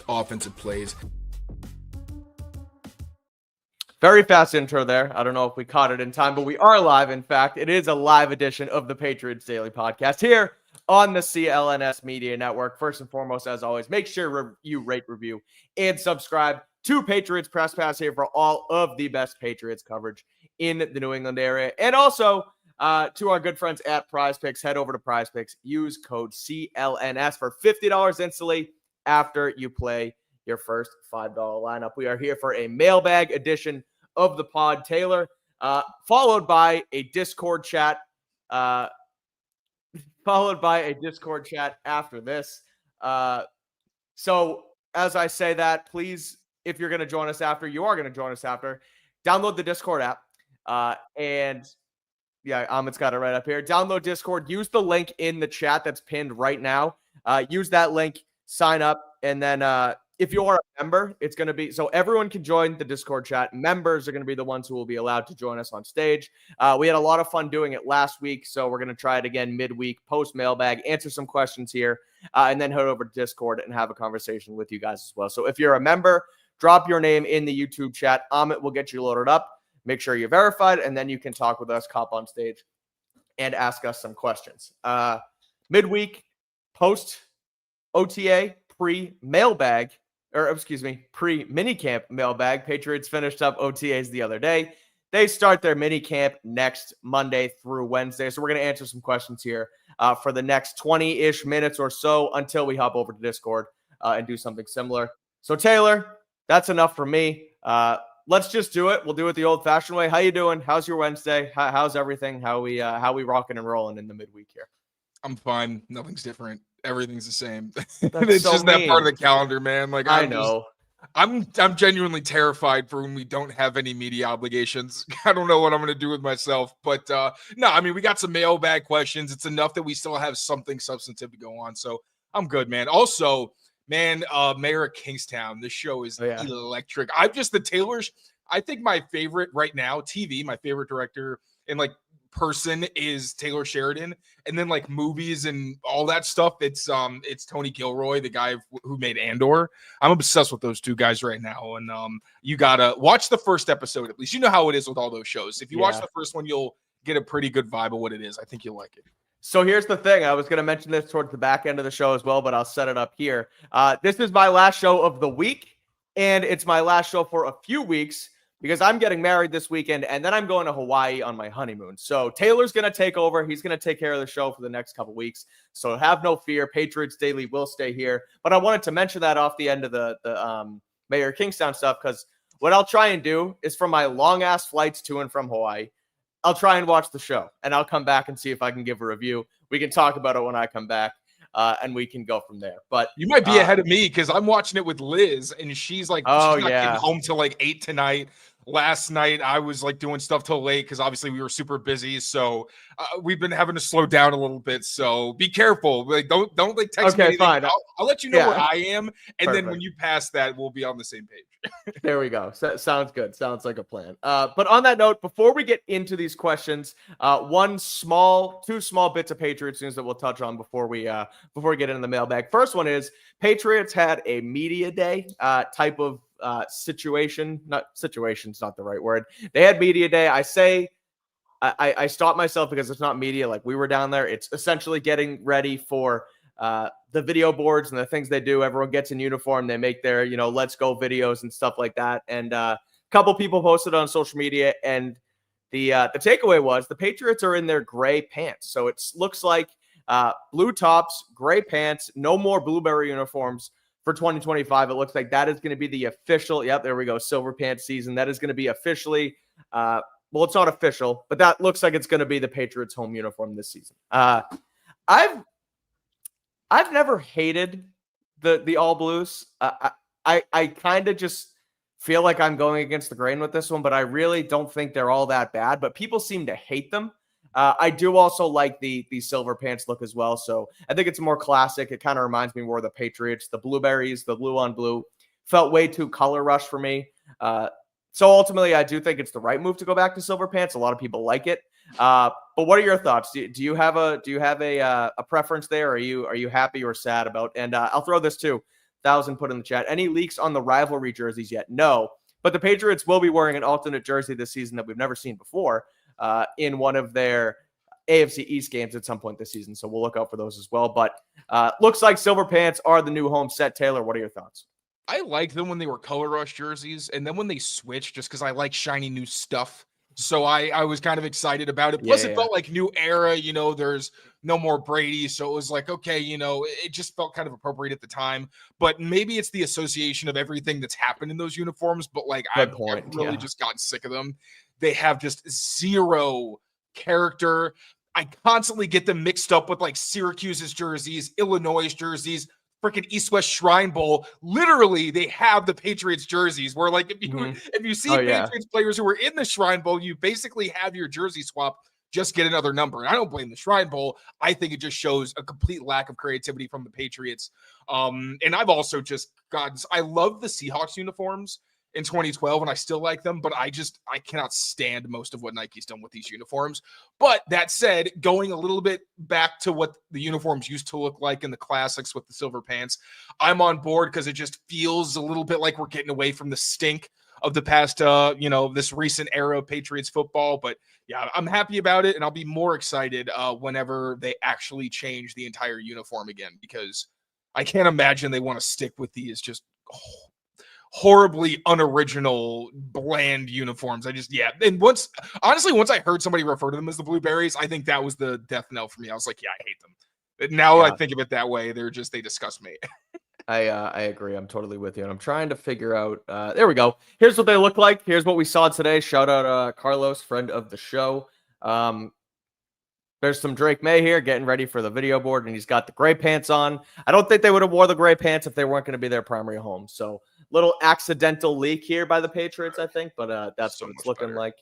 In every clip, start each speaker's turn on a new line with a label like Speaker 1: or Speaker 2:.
Speaker 1: offensive plays.
Speaker 2: Very fast intro there. I don't know if we caught it in time, but we are live. In fact, it is a live edition of the Patriots Daily Podcast here on the CLNS Media Network. First and foremost, as always, make sure you rate, review, and subscribe to Patriots Press Pass here for all of the best Patriots coverage in the New England area. And also to our good friends at Prize Picks, head over to Prize Picks. Use code CLNS for $50 instantly after you play your first $5 lineup. We are here for a mailbag edition of the pod, Taylor, followed by a Discord chat, after this. So as I say that, please, if you're going to join us after, download the Discord app. And yeah, Amit's got it right up here. Download Discord. Use the link in the chat that's pinned right now. Use that link, sign up, and then if you are a member, it's going to be, so everyone can join the Discord chat. Members are going to be the ones who will be allowed to join us on stage. We had a lot of fun doing it last week, so we're going to try it again midweek, post mailbag, answer some questions here, and then head over to Discord and have a conversation with you guys as well. So if you're a member, drop your name in the YouTube chat. Amit will get you loaded up. Make sure you're verified, and then you can talk with us, hop on stage, and ask us some questions. Midweek, post OTA, pre-mailbag, pre-minicamp mailbag. Patriots finished up OTAs the other day. They start their minicamp next Monday through Wednesday. So we're going to answer some questions here for the next 20-ish minutes or so until we hop over to Discord and do something similar. So Taylor, that's enough for me. Let's just do it. We'll do it the old-fashioned way. How you doing? How's your Wednesday? How's everything? How we rocking and rolling in the midweek here?
Speaker 1: I'm fine. Nothing's different. Everything's the same.
Speaker 2: That's
Speaker 1: It's
Speaker 2: so
Speaker 1: just
Speaker 2: mean.
Speaker 1: that part of the calendar, man. Like
Speaker 2: I know.
Speaker 1: I'm genuinely terrified for when we don't have any media obligations. I don't know what I'm going to do with myself, but no, I mean, we got some mailbag questions. It's enough that we still have something substantive to go on. So I'm good, man. Also, man, Mayor of Kingstown, this show is electric. I think my favorite right now, TV, my favorite director and like person is Taylor Sheridan, and then like movies and all that stuff, it's Tony Gilroy, the guy who made Andor. I'm obsessed with those two guys right now, and you gotta watch the first episode at least. You know how it is with all those shows. If you watch the first one, you'll get a pretty good vibe of what it is. I think you'll like it.
Speaker 2: So here's the thing. I was going to mention this towards the back end of the show as well, but I'll set it up here. This is my last show of the week, and it's my last show for a few weeks because I'm getting married this weekend, and then I'm going to Hawaii on my honeymoon. So Taylor's going to take over. He's going to take care of the show for the next couple weeks. So have no fear. Patriots Daily will stay here. But I wanted to mention that off the end of the Mayor Kingstown stuff, because what I'll try and do is for my long-ass flights to and from Hawaii, I'll try and watch the show, and I'll come back and see if I can give a review. We can talk about it when I come back, and we can go from there. But
Speaker 1: you might be ahead of me because I'm watching it with Liz, and she's like, she's not getting home till like 8 tonight. Last night, I was like doing stuff till late because obviously we were super busy. So we've been having to slow down a little bit. So be careful. Like don't like text me anything. Fine. I'll let you know where I am, and then when you pass that, we'll be on the same page.
Speaker 2: There we go. Sounds good. Sounds like a plan. But on that note, before we get into these questions, two small bits of Patriots news that we'll touch on before we get into the mailbag. First one is Patriots had a media day type of situation. Situation's not the right word. They had media day. I stopped myself because it's not media like we were down there. It's essentially getting ready for the video boards and the things they do. Everyone gets in uniform. They make their, let's go videos and stuff like that. And a couple people posted on social media, and the takeaway was the Patriots are in their gray pants. So it looks like blue tops, gray pants, no more blueberry uniforms for 2025. It looks like that is going to be the official, there we go, silver pants season. That is going to be officially, well, it's not official, but that looks like it's going to be the Patriots home uniform this season. I've never hated the all blues. I kind of just feel like I'm going against the grain with this one, but I really don't think they're all that bad, but people seem to hate them. I do also like the silver pants look as well. So I think it's more classic. It kind of reminds me more of the Patriots. The blueberries, the blue on blue felt way too color rush for me. So ultimately, I do think it's the right move to go back to silver pants. A lot of people like it. But what are your thoughts? Do you have a preference there? Are you happy or sad about? And I'll throw this too. 1000 put in the chat. Any leaks on the rivalry jerseys yet? No. But the Patriots will be wearing an alternate jersey this season that we've never seen before in one of their AFC East games at some point this season. So we'll look out for those as well. But looks like Silver Pants are the new home set. Taylor, what are your thoughts?
Speaker 1: I liked them when they were color rush jerseys, and then when they switched, just because I like shiny new stuff. So I was kind of excited about it. Plus, it felt like new era. There's no more Brady, so it was like, okay, it just felt kind of appropriate at the time. But maybe it's the association of everything that's happened in those uniforms. But I've really just gotten sick of them. They have just zero character. I constantly get them mixed up with Syracuse's jerseys, Illinois' jerseys, freaking East-West Shrine Bowl. Literally, they have the Patriots jerseys where if you see Patriots players who are in the Shrine Bowl, you basically have your jersey swap, just get another number. And I don't blame the Shrine Bowl. I think it just shows a complete lack of creativity from the Patriots. And I've also I love the Seahawks uniforms in 2012, and I still like them, but I cannot stand most of what Nike's done with these uniforms. But that said, going a little bit back to what the uniforms used to look like in the classics with the silver pants, I'm on board because it just feels a little bit like we're getting away from the stink of the past, this recent era of Patriots football. But yeah, I'm happy about it, and I'll be more excited whenever they actually change the entire uniform again, because I can't imagine they want to stick with these just horribly unoriginal, bland uniforms. And once I heard somebody refer to them as the Blueberries, I think that was the death knell for me. I was like, yeah, I hate them. Now I think of it that way, they disgust me.
Speaker 2: I agree. I'm totally with you. And I'm trying to figure out, there we go. Here's what they look like. Here's what we saw today. Shout out Carlos, friend of the show. There's some Drake May here getting ready for the video board, and he's got the gray pants on. I don't think they would have wore the gray pants if they weren't going to be their primary home. So little accidental leak here by the Patriots, I think, but that's what it's looking like.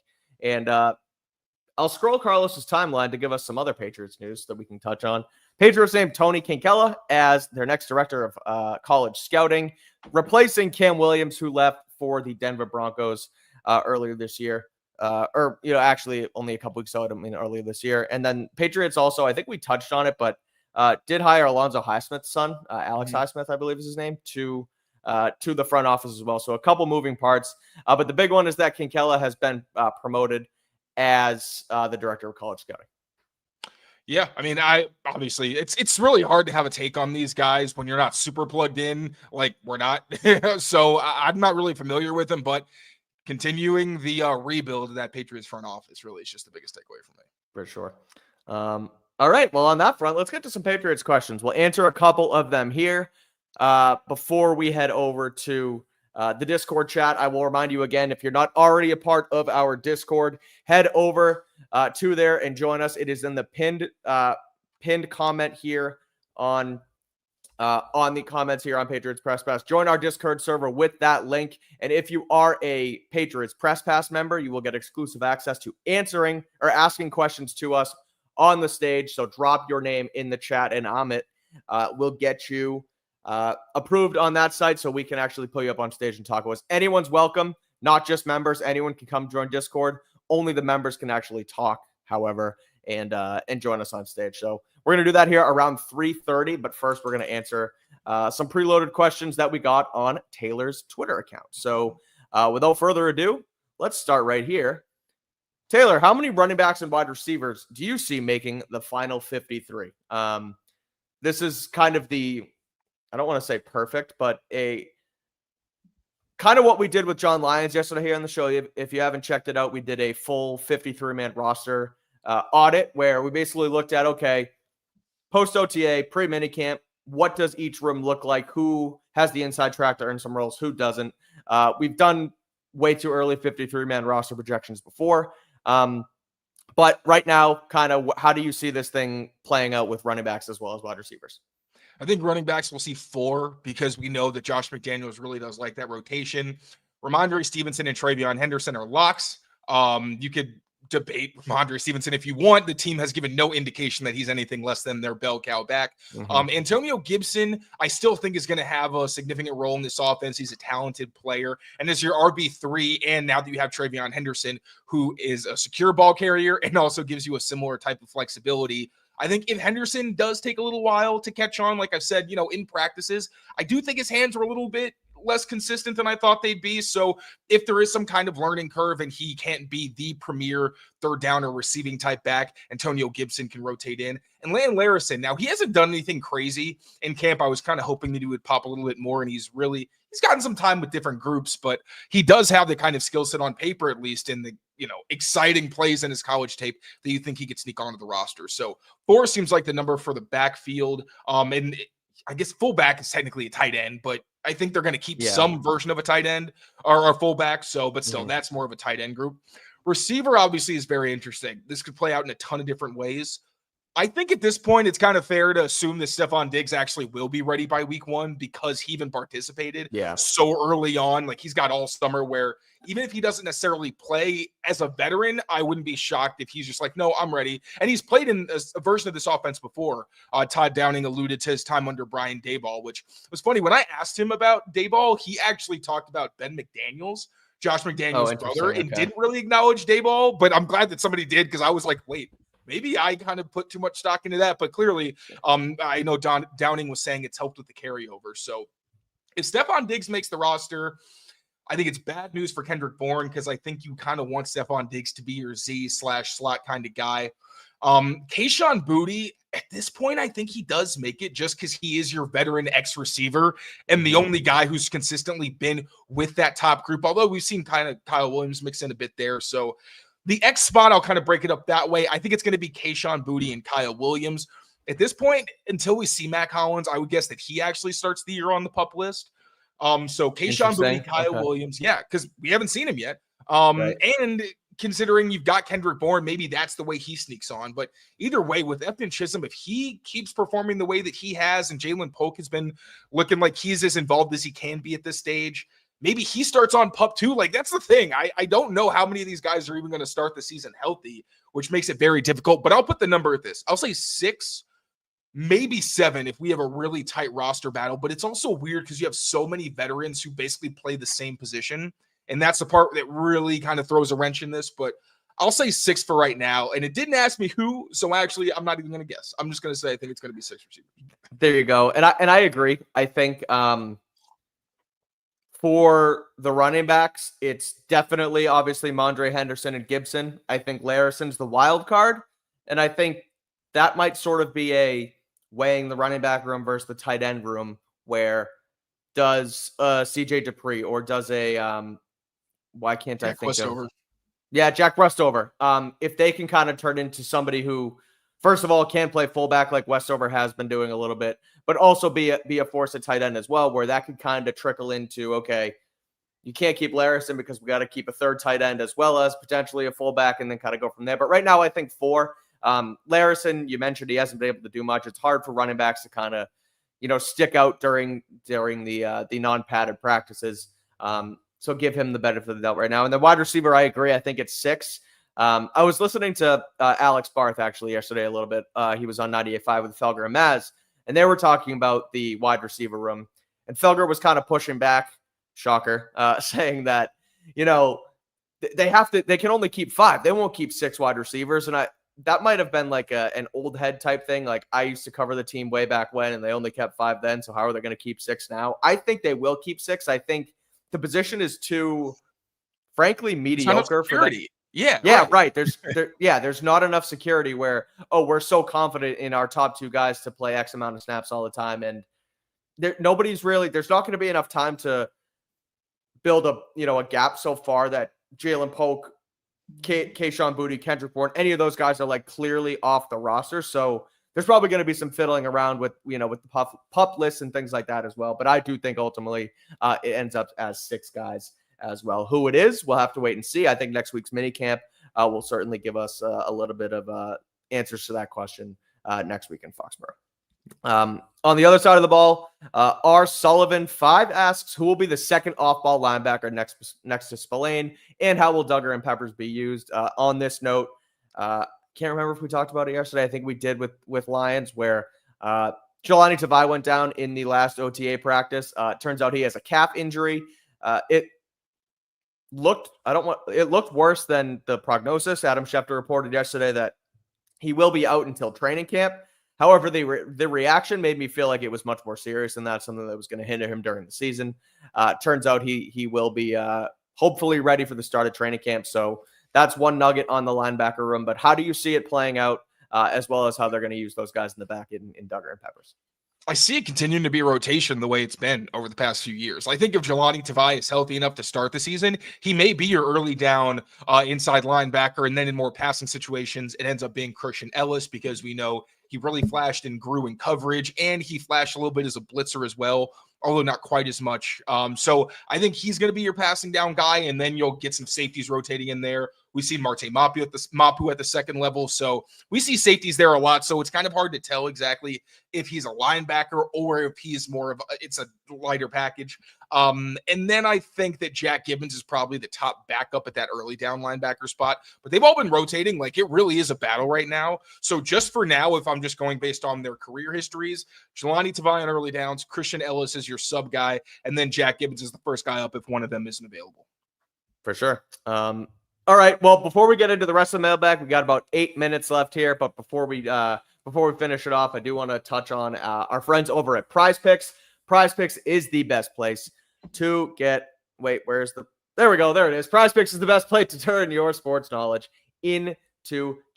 Speaker 2: And I'll scroll Carlos's timeline to give us some other Patriots news that we can touch on. Patriots named Tony Kinkella as their next director of college scouting, replacing Cam Williams, who left for the Denver Broncos earlier this year. Actually only a couple weeks ago, earlier this year. And then Patriots also, I think we touched on it, but did hire Alonzo Highsmith's son, Alex Highsmith, I believe is his name, to the front office as well. So a couple moving parts. But the big one is that Kinkella has been promoted as the director of college scouting.
Speaker 1: Yeah, I obviously it's really hard to have a take on these guys when you're not super plugged in, like we're not. So I'm not really familiar with them, but continuing the rebuild of that Patriots front office really is just the biggest takeaway for me.
Speaker 2: For sure. All right. Well, on that front, let's get to some Patriots questions. We'll answer a couple of them here before we head over to the Discord chat. I will remind you again, if you're not already a part of our Discord, head over to there and join us. It is in the pinned comment here on the comments here on Patriots Press Pass. Join our Discord server with that link. And if you are a Patriots Press Pass member, you will get exclusive access to answering or asking questions to us on the stage. So drop your name in the chat, and Amit will get you approved on that site so we can actually pull you up on stage and talk with us. Anyone's welcome, not just members. Anyone can come join Discord. Only the members can actually talk, however, and join us on stage. So we're going to do that here around 3:30, but first we're going to answer some preloaded questions that we got on Taylor's Twitter account. So without further ado, let's start right here. Taylor, how many running backs and wide receivers do you see making the final 53? This is kind of I don't want to say perfect, but a kind of what we did with John Lyons yesterday here on the show. If you haven't checked it out, we did a full 53-man roster audit where we basically looked at, okay, post-OTA, pre-minicamp, what does each room look like? Who has the inside track to earn some roles? Who doesn't? We've done way too early 53-man roster projections before. But right now, kind of how do you see this thing playing out with running backs as well as wide receivers?
Speaker 1: I think running backs will see 4 because we know that Josh McDaniels really does like that rotation. Ramondre Stevenson and Travion Henderson are locks. You could debate Ramondre Stevenson if you want. The team has given no indication that he's anything less than their bell cow back. Antonio Gibson, I still think is going to have a significant role in this offense. He's a talented player. And as your RB3, and now that you have Travion Henderson, who is a secure ball carrier and also gives you a similar type of flexibility, I think if Henderson does take a little while to catch on, like I've said, in practices, I do think his hands were a little bit less consistent than I thought they'd be. So if there is some kind of learning curve and he can't be the premier third down or receiving type back, Antonio Gibson can rotate in. And Lan Larison, now he hasn't done anything crazy in camp. I was kind of hoping that he would pop a little bit more, and he's gotten some time with different groups, but he does have the kind of skill set on paper, at least in the, exciting plays in his college tape that you think he could sneak onto the roster. So 4 seems like the number for the backfield. And I guess fullback is technically a tight end, but I think they're going to keep some version of a tight end or a fullback. So, but still, that's more of a tight end group. Receiver obviously is very interesting. This could play out in a ton of different ways. I think at this point, it's kind of fair to assume that Stephon Diggs actually will be ready by week 1 because he even participated so early on. Like, he's got all summer where even if he doesn't necessarily play as a veteran, I wouldn't be shocked if he's just like, no, I'm ready. And he's played in a version of this offense before. Todd Downing alluded to his time under Brian Daboll, which was funny. When I asked him about Daboll, he actually talked about Ben McDaniels, Josh McDaniels' brother, and didn't really acknowledge Daboll. But I'm glad that somebody did, because I was like, wait, maybe I kind of put too much stock into that, but clearly I know Downing was saying it's helped with the carryover. So if Stephon Diggs makes the roster, I think it's bad news for Kendrick Bourne, because I think you kind of want Stephon Diggs to be your Z/slot kind of guy. Kayshon Boutte, at this point, I think he does make it just because he is your veteran X receiver and the only guy who's consistently been with that top group, although we've seen kind of Kyle Williams mix in a bit there. So the X spot, I'll kind of break it up that way. I think it's going to be Kayshon Boutte and Kyle Williams. At this point, until we see Mac Hollins, I would guess that he actually starts the year on the PUP list. So Kayshon Boutte, Kyle Williams, because we haven't seen him yet. And considering you've got Kendrick Bourne, maybe that's the way he sneaks on. But either way, with Efton Chisholm, if he keeps performing the way that he has, and Jalen Polk has been looking like he's as involved as he can be at this stage, maybe he starts on PUP too. Like, that's the thing. I don't know how many of these guys are even going to start the season healthy, which makes it very difficult. But I'll put the number at this. I'll say 6, maybe 7 if we have a really tight roster battle. But it's also weird because you have so many veterans who basically play the same position. And that's the part that really kind of throws a wrench in this. But I'll say 6 for right now. And it didn't ask me who, so actually I'm not even going to guess. I'm just going to say I think it's going to be 6 receivers.
Speaker 2: There you go. And I agree. I think for the running backs, it's definitely obviously Mondre Henderson and Gibson. I think Larison's the wild card. And I think that might sort of be a weighing the running back room versus the tight end room, where does CJ Dupree or does a why can't Jack I think Westover. Jack Westover. If they can kind of turn into somebody who, first of all, can play fullback like Westover has been doing a little bit, but also be a force at tight end as well, where that could kind of trickle into, okay, you can't keep Larison because we got to keep a third tight end as well as potentially a fullback, and then kind of go from there. But right now, I think 4. Larison, you mentioned he hasn't been able to do much. It's hard for running backs to kind of, stick out during the non-padded practices. So give him the benefit of the doubt right now. And the wide receiver, I agree. I think it's 6. I was listening to Alex Barth actually yesterday a little bit. He was on 98.5 with Felger and Maz, and they were talking about the wide receiver room. And Felger was kind of pushing back, shocker, saying that, they can only keep 5. They won't keep 6 wide receivers. And that might have been like an old head type thing. Like, I used to cover the team way back when, and they only kept 5 then. So how are they going to keep 6 now? I think they will keep 6. I think the position is too, frankly, mediocre for them. Yeah, right. There's not enough security where, we're so confident in our top 2 guys to play X amount of snaps all the time. And there's not going to be enough time to build a gap so far that Jalen Polk, Kayshon Boutte, Kendrick Bourne, any of those guys are like clearly off the roster. So there's probably going to be some fiddling around with, with the pup lists and things like that as well. But I do think ultimately it ends up as 6 guys as well. Who it is, we'll have to wait and see. I think next week's minicamp will certainly give us a little bit of answers to that question next week in Foxborough. On the other side of the ball, R. Sullivan 5 asks, who will be the second off-ball linebacker next to Spillane, and how will Duggar and Peppers be used? On this note, can't remember if we talked about it yesterday. I think we did with Lions, where Jelani Tavai went down in the last OTA practice. Turns out he has a calf injury. It looked worse than the prognosis. Adam Schefter reported yesterday that He will be out until training camp. However, the reaction made me feel like it was much more serious, and that's something that was going to hinder him during the season. Turns out he will be hopefully ready for the start of training camp. So that's one nugget on the linebacker room. But how do you see it playing out, as well as how they're going to use those guys in the back in Duggar and Peppers?
Speaker 1: I see it continuing to be a rotation the way it's been over the past few years. I think if Jelani Tavai is healthy enough to start the season, he may be your early down inside linebacker. And then in more passing situations, it ends up being Christian Ellis, because we know he really flashed and grew in coverage, and he flashed a little bit as a blitzer as well, although not quite as much. So I think he's going to be your passing down guy, and then you'll get some safeties rotating in there. We see Marte Mapu at the second level. So we see safeties there a lot. So it's kind of hard to tell exactly if he's a linebacker or if he's more of it's a lighter package. And then I think that Jack Gibbons is probably the top backup at that early down linebacker spot. But they've all been rotating. Like, it really is a battle right now. So just for now, if I'm just going based on their career histories, Jelani Tavai on early downs, Christian Ellis is your sub guy, and then Jack Gibbons is the first guy up if one of them isn't available.
Speaker 2: For sure. All right. Well, before we get into the rest of the mailbag, we got about 8 minutes left here. But before we finish it off, I do want to touch on our friends over at Prize Picks. Prize Picks is the best place to get. Wait, where's the? There we go. There it is. Prize Picks is the best place to turn your sports knowledge into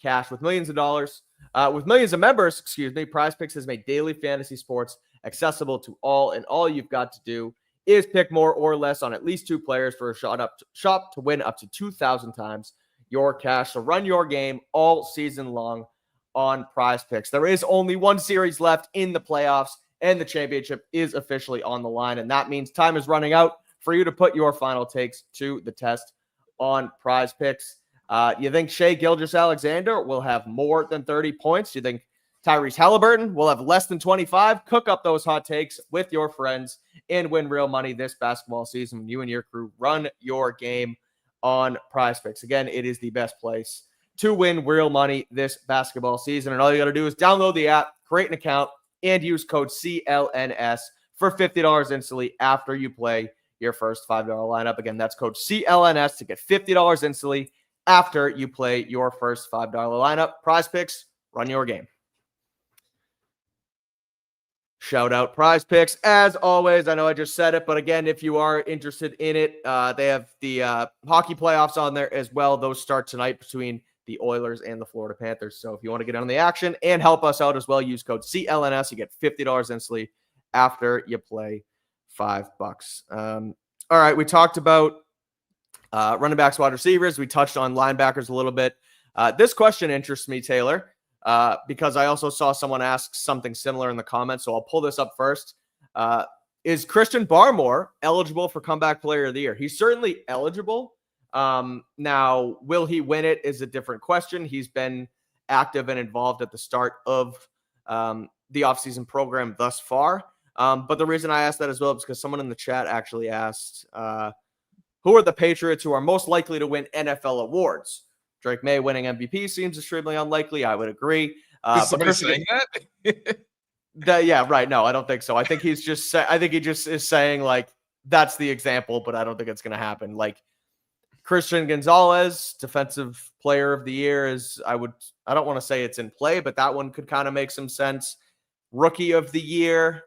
Speaker 2: cash with millions of dollars. With millions of members, Prize Picks has made daily fantasy sports accessible to all, and all you've got to do is pick more or less on at least 2 players for a shot to win up to 2,000 times your cash. So run your game all season long on Prize Picks. There is only one series left in the playoffs, and the championship is officially on the line. And that means time is running out for you to put your final takes to the test on Prize Picks. You think Shai Gilgeous-Alexander will have more than 30 points? You think Tyrese Halliburton will have less than 25? Cook up those hot takes with your friends and win real money this basketball season when you and your crew run your game on Prize Picks. Again, it is the best place to win real money this basketball season. And all you got to do is download the app, create an account, and use code CLNS for $50 instantly after you play your first $5 lineup. Again, that's code CLNS to get $50 instantly after you play your first $5 lineup. Prize Picks, run your game. Shout out Prize Picks. As always, I know I just said it, but again, if you are interested in it, they have the hockey playoffs on there as well. Those start tonight between the Oilers and the Florida Panthers. So if you want to get on the action and help us out as well, use code CLNS. You get $50 instantly after you play $5. All right, we talked about running backs, wide receivers. We touched on linebackers a little bit. This question interests me, Taylor. Because I also saw someone ask something similar in the comments. So I'll pull this up first. Is Christian Barmore eligible for Comeback Player of the Year? He's certainly eligible. Now, will he win it is a different question. He's been active and involved at the start of the offseason program thus far. But the reason I asked that as well is because someone in the chat actually asked, who are the Patriots who are most likely to win NFL awards? Drake May winning MVP seems extremely unlikely. I would agree.
Speaker 1: Is somebody saying that?
Speaker 2: Yeah, right. No, I don't think so. I think he's just. I think he just is saying like that's the example, but I don't think it's going to happen. Like Christian Gonzalez, Defensive Player of the Year, is I don't want to say it's in play, but that one could kind of make some sense. Rookie of the Year,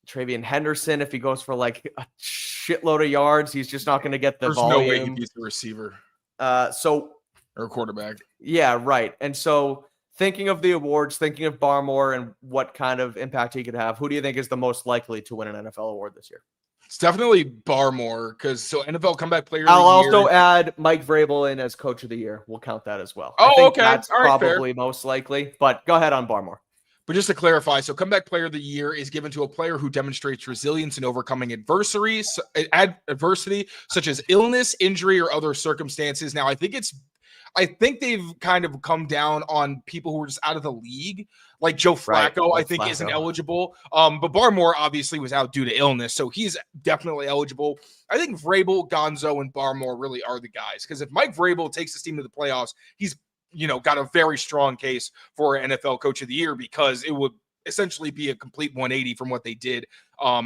Speaker 2: Travion Henderson, if he goes for like a shitload of yards, he's just not going to get the
Speaker 1: There's
Speaker 2: volume.
Speaker 1: no way he'd be the receiver. Or quarterback.
Speaker 2: Yeah, right. And so thinking of the awards, thinking of Barmore and what kind of impact he could have, who do you think is the most likely to win an NFL award this year?
Speaker 1: It's definitely Barmore, because NFL Comeback Player of the Year.
Speaker 2: I'll also add Mike Vrabel in as Coach of the Year. We'll count that as well.
Speaker 1: Oh, okay.
Speaker 2: That's
Speaker 1: all right,
Speaker 2: probably most likely, but go ahead on Barmore.
Speaker 1: But just to clarify, so Comeback Player of the Year is given to a player who demonstrates resilience in overcoming adversity, such as illness, injury, or other circumstances. Now, I think they've kind of come down on people who are just out of the league, like Joe Flacco. Right, I think isn't eligible. But Barmore obviously was out due to illness, so he's definitely eligible. I think Vrabel, Gonzo, and Barmore really are the guys, because if Mike Vrabel takes his team to the playoffs, he's got a very strong case for NFL Coach of the Year, because it would essentially be a complete 180 from what they did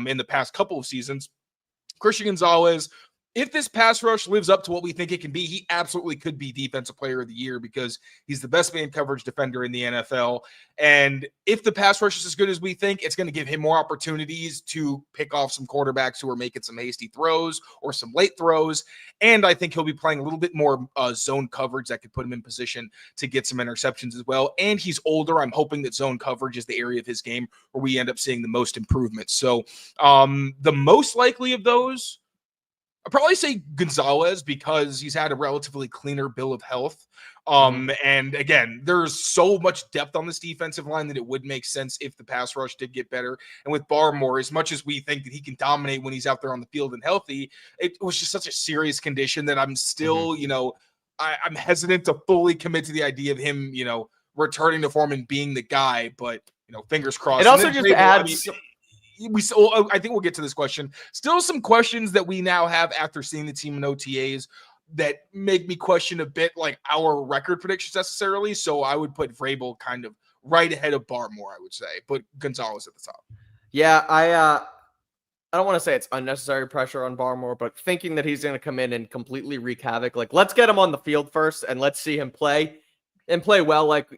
Speaker 1: in the past couple of seasons. Christian Gonzalez, if this pass rush lives up to what we think it can be, he absolutely could be Defensive Player of the Year because he's the best man coverage defender in the NFL. And if the pass rush is as good as we think, it's going to give him more opportunities to pick off some quarterbacks who are making some hasty throws or some late throws. And I think he'll be playing a little bit more zone coverage that could put him in position to get some interceptions as well. And he's older. I'm hoping that zone coverage is the area of his game where we end up seeing the most improvement. So the most likely of those, I'd probably say Gonzalez because he's had a relatively cleaner bill of health. And again, there's so much depth on this defensive line that it would make sense if the pass rush did get better. And with Barmore, as much as we think that he can dominate when he's out there on the field and healthy, it was just such a serious condition that I'm still, I'm hesitant to fully commit to the idea of him, returning to form and being the guy. But, fingers crossed.
Speaker 2: It also just adds...
Speaker 1: I think we'll get to this question. Still some questions that we now have after seeing the team in OTAs that make me question a bit like our record predictions necessarily. So I would put Vrabel kind of right ahead of Barmore, I would say, but Gonzalez at the top.
Speaker 2: Yeah, I don't want to say it's unnecessary pressure on Barmore, but thinking that he's going to come in and completely wreak havoc, like let's get him on the field first and let's see him play and play well. Like,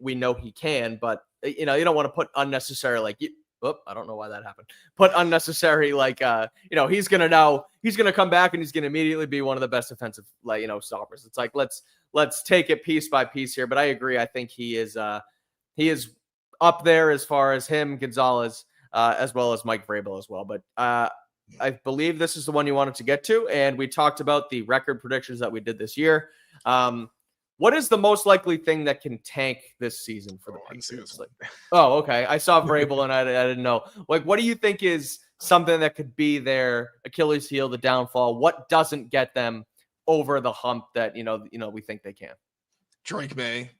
Speaker 2: we know he can, but you don't want to put unnecessary, I don't know why that happened. Put unnecessary, he's going to come back and he's going to immediately be one of the best defensive, stoppers. It's like, let's take it piece by piece here. But I agree. I think he is up there as far as him, Gonzalez, as well as Mike Vrabel as well. But I believe this is the one you wanted to get to. And we talked about the record predictions that we did this year. What is the most likely thing that can tank this season for the Patriots? Oh, okay. I saw Vrabel and I didn't know. What do you think is something that could be their Achilles heel, the downfall? What doesn't get them over the hump that, we think they can?
Speaker 1: Drake May.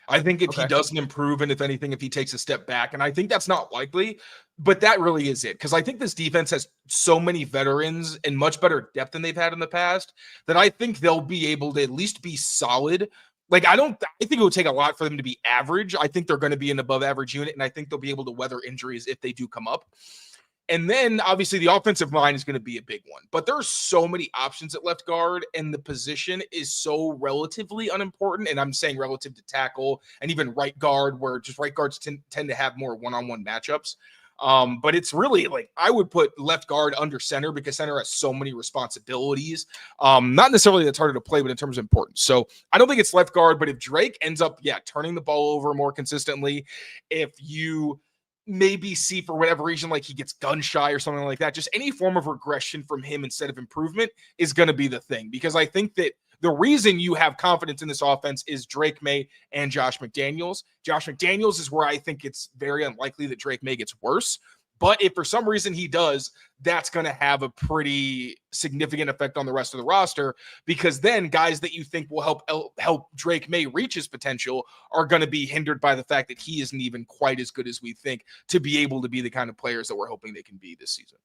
Speaker 1: I think if he doesn't improve, and if anything, if he takes a step back, and I think that's not likely, but that really is it. Because I think this defense has so many veterans and much better depth than they've had in the past that I think they'll be able to at least be solid. I think it would take a lot for them to be average. I think they're going to be an above average unit, and I think they'll be able to weather injuries if they do come up. And then obviously the offensive line is going to be a big one, but there are so many options at left guard and the position is so relatively unimportant. And I'm saying relative to tackle and even right guard, where just right guards tend to have more one-on-one matchups. But it's really I would put left guard under center because center has so many responsibilities. Not necessarily that's harder to play, but in terms of importance. So I don't think it's left guard, but if Drake ends up, turning the ball over more consistently, if you maybe see for whatever reason, he gets gun shy or something like that, just any form of regression from him instead of improvement is going to be the thing. Because I think that the reason you have confidence in this offense is Drake May and Josh McDaniels. Josh McDaniels is where I think it's very unlikely that Drake May gets worse. But if for some reason he does, that's going to have a pretty significant effect on the rest of the roster, because then guys that you think will help Drake May reach his potential are going to be hindered by the fact that he isn't even quite as good as we think to be able to be the kind of players that we're hoping they can be this season.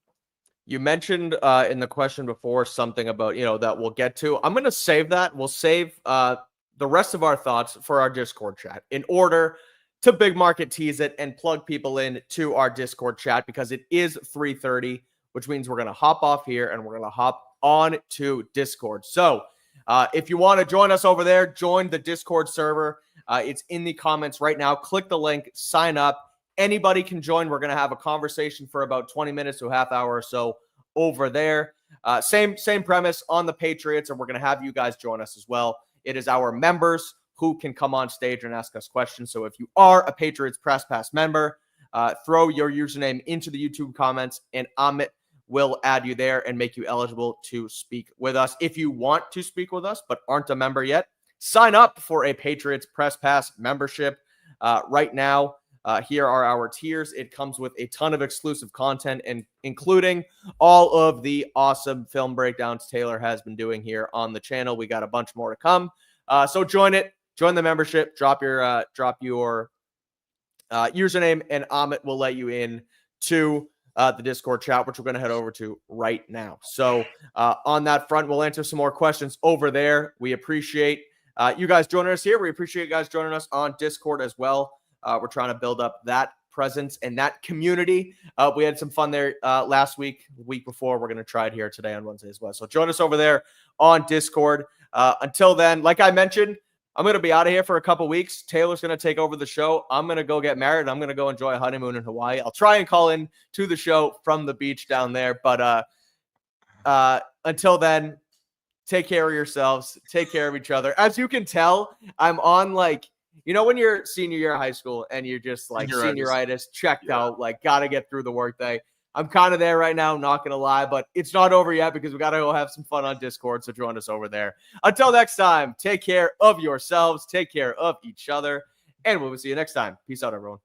Speaker 2: You mentioned in the question before something about, that we'll get to. I'm going to save that. We'll save the rest of our thoughts for our Discord chat in order to big market tease it and plug people in to our Discord chat, because it is 3:30, which means we're going to hop off here and we're going to hop on to Discord. So if you want to join us over there, join the Discord server. It's in the comments right now. Click the link, sign up. Anybody can join. We're going to have a conversation for about 20 minutes to a half hour or so over there. Same premise on the Patriots, and we're going to have you guys join us as well. It is our members who can come on stage and ask us questions. So if you are a Patriots Press Pass member, throw your username into the YouTube comments, and Amit will add you there and make you eligible to speak with us. If you want to speak with us but aren't a member yet, sign up for a Patriots Press Pass membership right now. Here are our tiers. It comes with a ton of exclusive content, and including all of the awesome film breakdowns Taylor has been doing here on the channel. We got a bunch more to come. So join the membership, drop your username, and Amit will let you in to the Discord chat, which we're going to head over to right now. So on that front, we'll answer some more questions over there. We appreciate you guys joining us here. We appreciate you guys joining us on Discord as well. We're trying to build up that presence and that community. We had some fun there last week, the week before. We're going to try it here today on Wednesday as well. So join us over there on Discord. Until then, like I mentioned, I'm going to be out of here for a couple weeks. Taylor's going to take over the show. I'm going to go get married. I'm going to go enjoy a honeymoon in Hawaii. I'll try and call in to the show from the beach down there. But until then, take care of yourselves. Take care of each other. As you can tell, I'm on when you're senior year of high school and you're just like senioritis checked out, like got to get through the workday. I'm kind of there right now, not going to lie, but it's not over yet because we got to go have some fun on Discord. So join us over there. Until next time, take care of yourselves, take care of each other, and we'll see you next time. Peace out, everyone.